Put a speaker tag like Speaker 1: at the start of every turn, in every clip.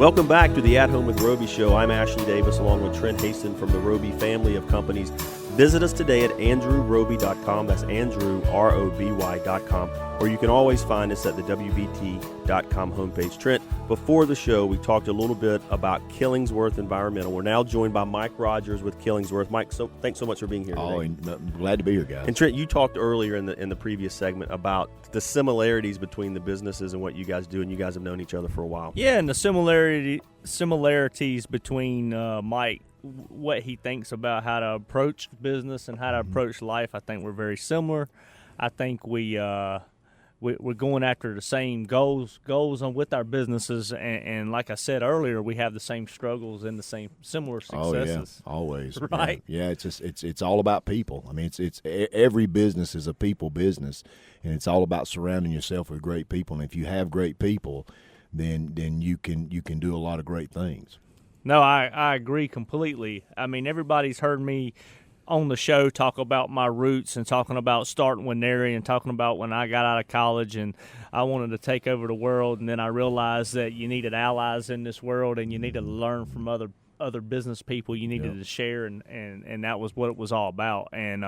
Speaker 1: Welcome back to the At Home with Roby show. I'm Ashley Davis along with Trent Haston from the Roby family of companies. Visit us today at andrewroby.com. That's andrewroby.com. Or you can always find us at the WBT.com homepage. Trent, before the show, we talked a little bit about Killingsworth Environmental. We're now joined by Mike Rogers with Killingsworth. Mike, thanks so much for being here today.
Speaker 2: I'm glad to be here, guys.
Speaker 1: And Trent, you talked earlier in the previous segment about the similarities between the businesses and what you guys do, and you guys have known each other for a while.
Speaker 3: Yeah, and the similarities between Mike, what he thinks about how to approach business and how to approach life, I think we're very similar. I think we're going after the same goals on with our businesses, and like I said earlier, we have the same struggles and the same similar successes.
Speaker 2: Oh yeah, always.
Speaker 3: Right?
Speaker 2: Yeah, it's all about people. I mean, it's every business is a people business, and it's all about surrounding yourself with great people. And if you have great people, then you can do a lot of great things.
Speaker 3: No, I agree completely. I mean, everybody's heard me on the show talk about my roots and talking about starting with Nary and talking about when I got out of college and I wanted to take over the world, and then I realized that you needed allies in this world and you needed to learn from other business people. You needed to share, and that was what it was all about. And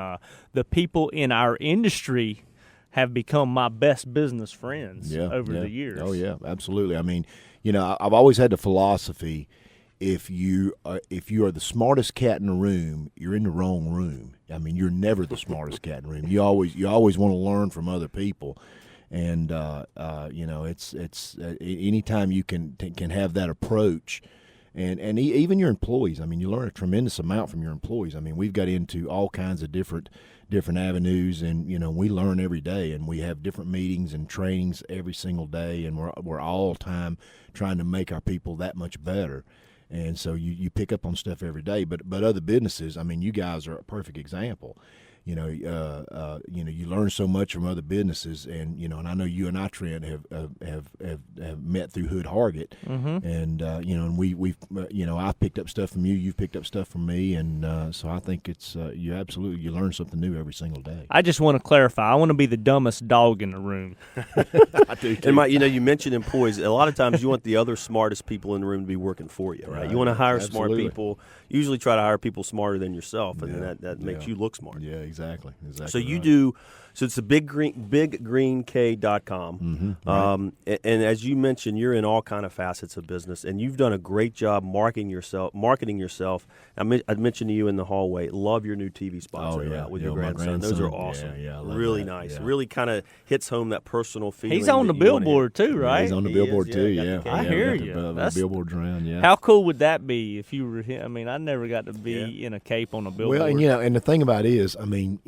Speaker 3: the people in our industry have become my best business friends over the years.
Speaker 2: Oh, yeah, absolutely. I mean, I've always had the philosophy, if you are the smartest cat in the room, you're in the wrong room. I mean, you're never the smartest cat in the room. You always want to learn from other people, and it's anytime you can have that approach, and even your employees. I mean, you learn a tremendous amount from your employees. I mean, we've got into all kinds of different avenues, and we learn every day, and we have different meetings and trainings every single day, and we're all the time trying to make our people that much better. And so you pick up on stuff every day, but other businesses, I mean, you guys are a perfect example. You learn so much from other businesses, and and I know you and I, Trent, have met through Hood Hargett, and and we've I've picked up stuff from you, you've picked up stuff from me, and so I think it's you learn something new every single day.
Speaker 3: I just want to clarify, I want to be the dumbest dog in the room.
Speaker 2: I do too.
Speaker 1: And Mike, you mentioned employees. A lot of times you want the other smartest people in the room to be working for you, right? You want to hire smart people. You usually try to hire people smarter than yourself, and then that makes you look smart.
Speaker 2: Yeah, exactly.
Speaker 1: So you do. So it's the biggreenk.com.
Speaker 2: Right.
Speaker 1: And as you mentioned, you're in all kind of facets of business, and you've done a great job marketing yourself. I mentioned to you in the hallway, love your new TV spots with your grandson. Those are awesome.
Speaker 2: Yeah, I love
Speaker 1: really
Speaker 2: that.
Speaker 1: nice.
Speaker 2: Yeah.
Speaker 1: Really kind of hits home that personal feeling.
Speaker 3: He's on the billboard too, right?
Speaker 2: Yeah, he's on the billboard too. Yeah,
Speaker 3: I hear
Speaker 2: you. The billboards around. Yeah.
Speaker 3: How cool would that be if you were? I mean, I never got to be in a cape on a billboard.
Speaker 2: Well, and and the thing about it is, I mean,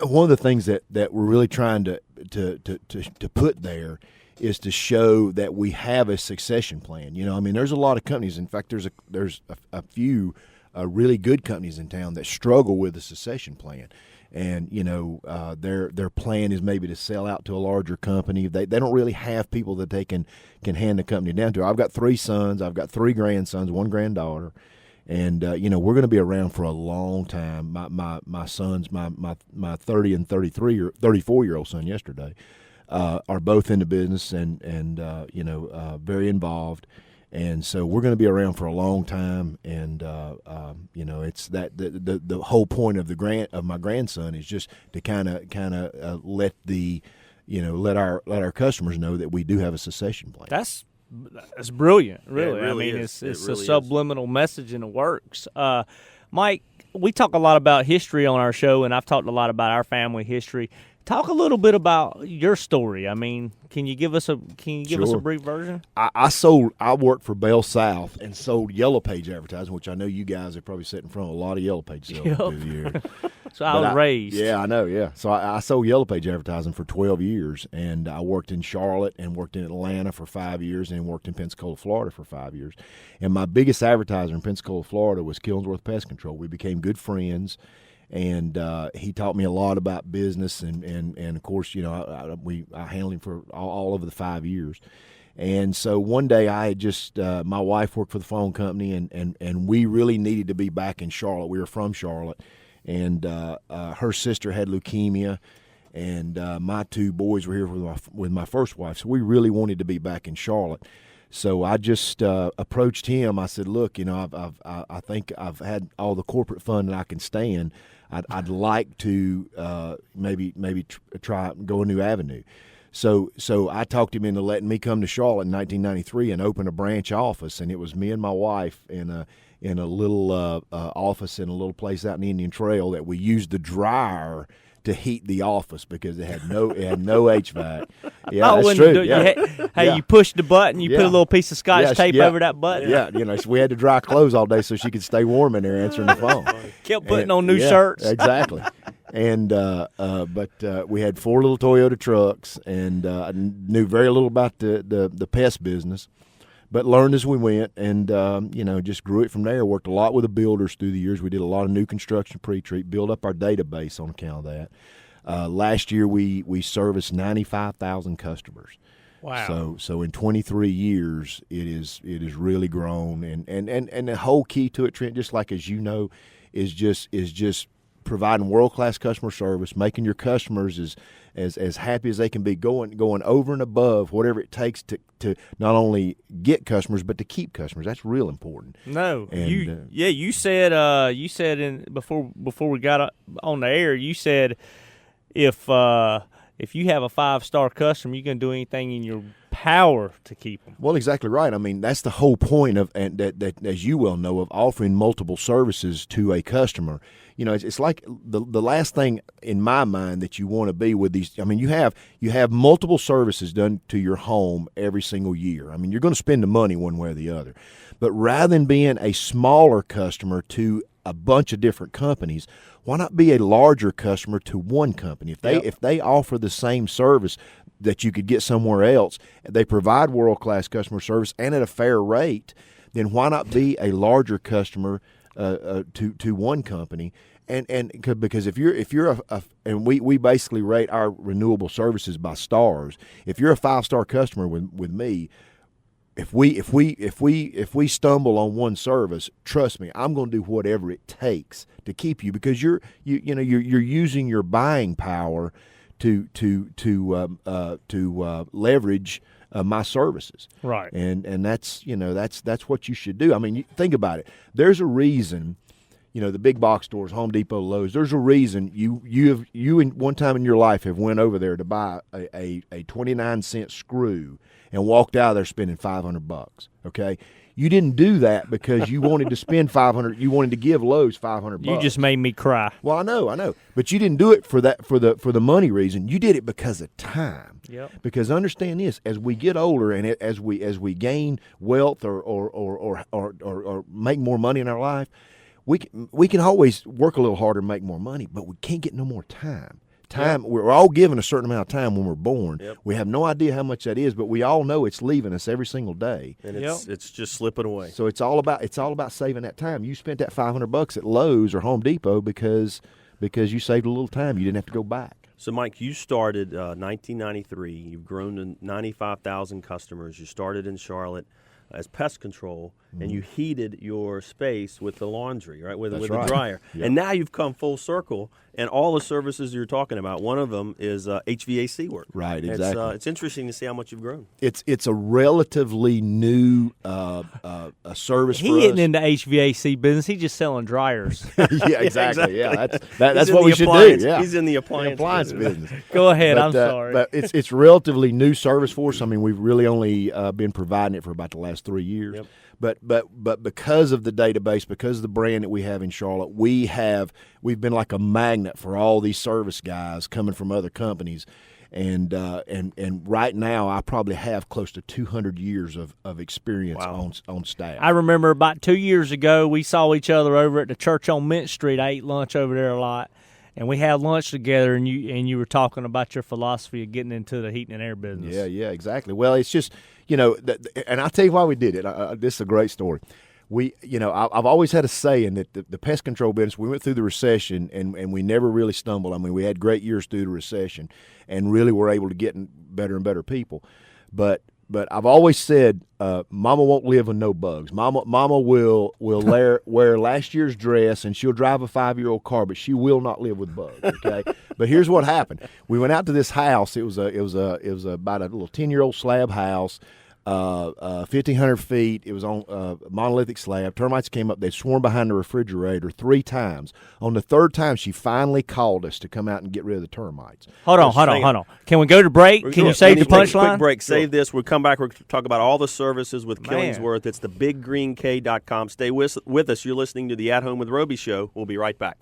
Speaker 2: one of the things that we're really trying to put there is to show that we have a succession plan. I mean, there's a lot of companies. In fact, there's a few really good companies in town that struggle with a succession plan. And their plan is maybe to sell out to a larger company. They don't really have people that they can hand the company down to. I've got 3 sons. I've got 3 grandsons, 1 granddaughter. And we're going to be around for a long time. My sons, my 30 and 34-year-old son yesterday, are both in the business and very involved. And so we're going to be around for a long time. And it's that the whole point of my grandson is just to kind of let our customers know that we do have a succession plan.
Speaker 3: That's brilliant, really.
Speaker 1: Yeah, it really
Speaker 3: I mean,
Speaker 1: is.
Speaker 3: it's
Speaker 1: really
Speaker 3: a subliminal message and it works. Mike, we talk a lot about history on our show, and I've talked a lot about our family history. Talk a little bit about your story. I mean, can you give us a brief version?
Speaker 2: I worked for Bell South and sold Yellow Page advertising, which I know you guys have probably sat in front of a lot of Yellow Page sales through the years.
Speaker 3: So I was raised.
Speaker 2: Yeah, I know, yeah. So I sold Yellow Page advertising for 12 years, and I worked in Charlotte and worked in Atlanta for 5 years and worked in Pensacola, Florida for 5 years. And my biggest advertiser in Pensacola, Florida was Killingsworth Pest Control. We became good friends. And he taught me a lot about business, and of course, I handled him for all over the 5 years. And so one day I had just my wife worked for the phone company, and we really needed to be back in Charlotte. We were from Charlotte, and her sister had leukemia, and my 2 boys were here with my first wife, so we really wanted to be back in Charlotte. So I just approached him. I said, "Look, I think I've had all the corporate fun that I can stand. I'd like to maybe try and go a new avenue." So I talked him into letting me come to Charlotte in 1993 and open a branch office, and it was me and my wife in a little office in a little place out in Indian Trail that we used the dryer to heat the office because it had no HVAC. Yeah, that's true.
Speaker 3: You pushed the button, you put a little piece of Scotch tape over that button.
Speaker 2: Yeah, so we had to dry clothes all day so she could stay warm in there answering the phone.
Speaker 3: Kept putting on new shirts.
Speaker 2: Exactly. And but we had 4 little Toyota trucks, and I knew very little about the pest business, but learned as we went, and just grew it from there. Worked a lot with the builders through the years. We did a lot of new construction pre-treat, built up our database on account of that. Last year we serviced 95,000 customers.
Speaker 3: Wow.
Speaker 2: So in 23 years it is really grown, and the whole key to it, Trent, just like as you know, is just providing world-class customer service, making your customers as happy as they can be, going over and above whatever it takes to not only get customers but to keep customers. That's real important.
Speaker 3: No,
Speaker 2: and,
Speaker 3: you said before we got on the air, you said if you have a 5-star customer, you can do anything in your power to keep them.
Speaker 2: Well, exactly right. I mean, that's the whole point of, and that as you well know, of offering multiple services to a customer. It's like the last thing in my mind that you want to be with these. I mean, you have multiple services done to your home every single year. I mean, you're going to spend the money one way or the other. But rather than being a smaller customer to a bunch of different companies, why not be a larger customer to one company? If they offer the same service that you could get somewhere else, they provide world-class customer service and at a fair rate, then why not be a larger customer to one company? And because if you're and we basically rate our renewable services by stars. If you're a 5-star customer with me, if we stumble on one service, trust me, I'm going to do whatever it takes to keep you, because you're using your buying power to leverage my services.
Speaker 3: Right.
Speaker 2: And that's what you should do. I mean, think about it. There's a reason, the big box stores, Home Depot, Lowe's, there's a reason you in one time in your life have went over there to buy a 29-cent screw and walked out of there spending $500. Okay? You didn't do that because you wanted to spend $500. You wanted to give Lowe's $500.
Speaker 3: You just made me cry.
Speaker 2: Well, I know, but you didn't do it for the money reason. You did it because of time.
Speaker 3: Yep.
Speaker 2: Because understand this: as we get older and as we gain wealth or make more money in our life, we can always work a little harder and make more money, but we can't get no more time. Time. Yep. We're all given a certain amount of time when we're born. Yep. We have no idea how much that is, but we all know it's leaving us every single day,
Speaker 1: and it's just slipping away.
Speaker 2: So it's all about saving that time. You spent that $500 at Lowe's or Home Depot because you saved a little time. You didn't have to go back.
Speaker 1: So, Mike, you started 1993. You've grown to 95,000 customers. You started in Charlotte as pest control, and you heated your space with the laundry, right, with the dryer. Yep. And now you've come full circle, and all the services you're talking about, one of them is HVAC work.
Speaker 2: Right, exactly.
Speaker 1: It's interesting to see how much you've grown.
Speaker 2: It's a relatively new a service for us.
Speaker 3: He isn't in the HVAC business. He's just selling dryers.
Speaker 2: Yeah, exactly. Yeah, that's what we should do. Yeah,
Speaker 1: he's in the appliance
Speaker 2: business.
Speaker 3: Go ahead. I'm sorry.
Speaker 2: But it's relatively new service for us. I mean, we've really only been providing it for about the last 3 years.
Speaker 1: Yep.
Speaker 2: But because of the database, because of the brand that we have in Charlotte, we've been like a magnet for all these service guys coming from other companies, and right now I probably have close to 200 years of experience on staff.
Speaker 3: I remember about 2 years ago we saw each other over at the church on Mint Street. I ate lunch over there a lot. And we had lunch together, and you were talking about your philosophy of getting into the heating and air business.
Speaker 2: Yeah, exactly. Well, it's just, and I'll tell you why we did it. This is a great story. I've always had a saying that the pest control business, we went through the recession, and we never really stumbled. I mean, we had great years through the recession, and really were able to get better and better people. But I've always said, Mama won't live with no bugs. Mama will wear last year's dress, and she'll drive a 5-year-old car, but she will not live with bugs. Okay, but here's what happened: we went out to this house. It was about a little 10-year-old slab house. 1,500 feet. It was on a monolithic slab. Termites came up. They swarmed behind the refrigerator 3 times. On the 3rd time, she finally called us to come out and get rid of the termites.
Speaker 3: Hold on. Can we go to break? Can you save the punchline?
Speaker 1: Quick break. Save this. We'll come back. We'll talk about all the services with Killingsworth. It's thebiggreenk.com. Stay with us. You're listening to the At Home with Roby show. We'll be right back.